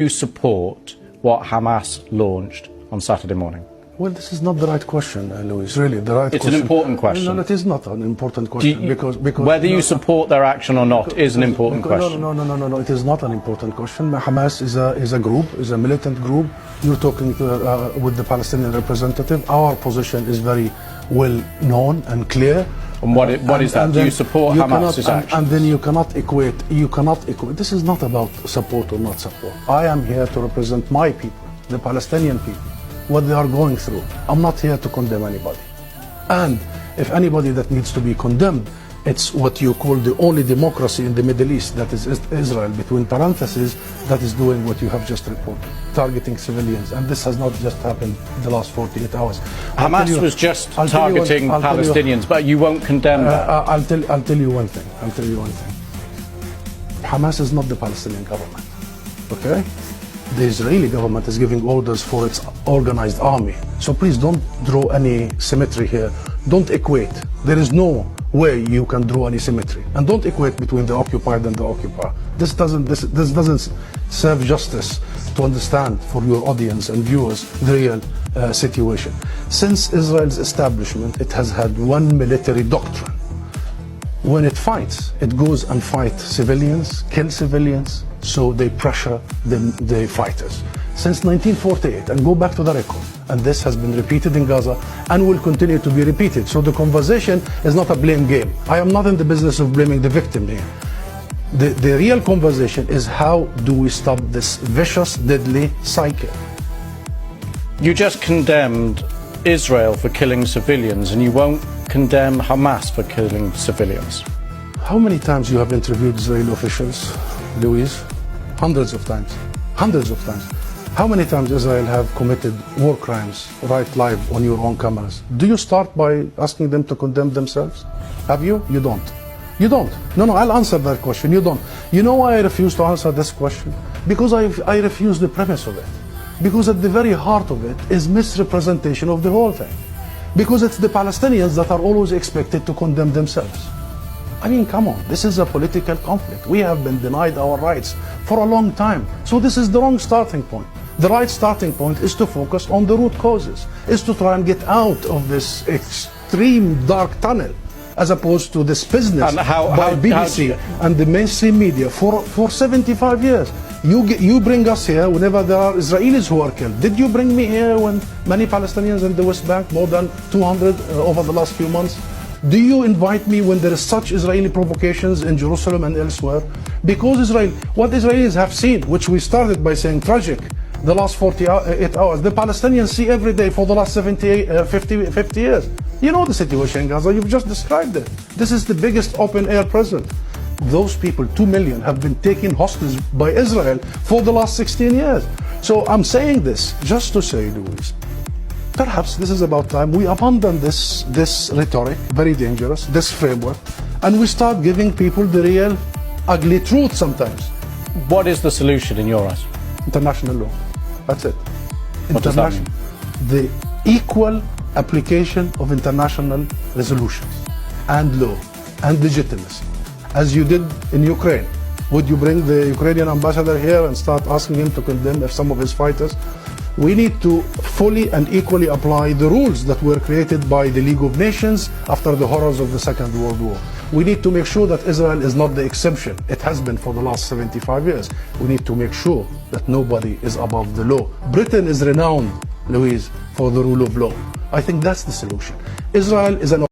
you support what Hamas launched on Saturday morning? Well, this is not the right question, Louis. Really, the right it's question. It's an important question. No, it is not an important question because whether you support their action or not is an important question. No. It is not an important question. Hamas is a group, is a militant group. You're talking with the Palestinian representative. Our position is very well known and clear. And what is that? Do you support Hamas's action? And then you cannot equate. This is not about support or not support. I am here to represent my people, the Palestinian people, what they are going through. I'm not here to condemn anybody. And if anybody that needs to be condemned, it's what you call the only democracy in the Middle East, that is Israel, between parentheses, that is doing what you have just reported, targeting civilians. And this has not just happened in the last 48 hours. Hamas was just targeting Palestinians, but you won't condemn that. I'll tell you one thing. Hamas is not the Palestinian government, okay? The Israeli government is giving orders for its organized army. So please don't draw any symmetry here. Don't equate. There is no way you can draw any symmetry. And don't equate between the occupied and the occupier. This doesn't serve justice to understand for your audience and viewers the real situation. Since Israel's establishment, it has had one military doctrine. When it fights, it goes and fights civilians, kill civilians, so they pressure the fighters. Since 1948, and go back to the record, and this has been repeated in Gaza and will continue to be repeated. So the conversation is not a blame game. I am not in the business of blaming the victim here. The real conversation is how do we stop this vicious, deadly cycle? You just condemned Israel for killing civilians, and you won't condemn Hamas for killing civilians. How many times you have interviewed Israeli officials, Louise? Hundreds of times. How many times Israel have committed war crimes right live on your own cameras? Do you start by asking them to condemn themselves? Have you? You don't. No, I'll answer that question. You don't. You know why I refuse to answer this question? Because I refuse the premise of it. Because at the very heart of it is misrepresentation of the whole thing. Because it's the Palestinians that are always expected to condemn themselves. I mean, come on, this is a political conflict. We have been denied our rights for a long time. So this is the wrong starting point. The right starting point is to focus on the root causes, is to try and get out of this extreme dark tunnel, as opposed to this business by BBC and the mainstream media for 75 years. You bring us here whenever there are Israelis who are killed. Did you bring me here when many Palestinians in the West Bank, more than 200 over the last few months? Do you invite me when there is such Israeli provocations in Jerusalem and elsewhere? Because what Israelis have seen, which we started by saying tragic, the last 48 hours, the Palestinians see every day for the last 50 years. You know the situation in Gaza, you've just described it. This is the biggest open-air prison. Those people, 2 million, have been taken hostage by Israel for the last 16 years. So I'm saying this just to say, Louise, perhaps this is about time we abandon this rhetoric, very dangerous, this framework, and we start giving people the real ugly truth sometimes. What is the solution in your eyes? International law. That's it. What does that mean? The equal application of international resolutions and law and legitimacy, as you did in Ukraine. Would you bring the Ukrainian ambassador here and start asking him to condemn some of his fighters? We need to fully and equally apply the rules that were created by the League of Nations after the horrors of the Second World War. We need to make sure that Israel is not the exception. It has been for the last 75 years. We need to make sure that nobody is above the law. Britain is renowned, Louise, for the rule of law. I think that's the solution. Israel is an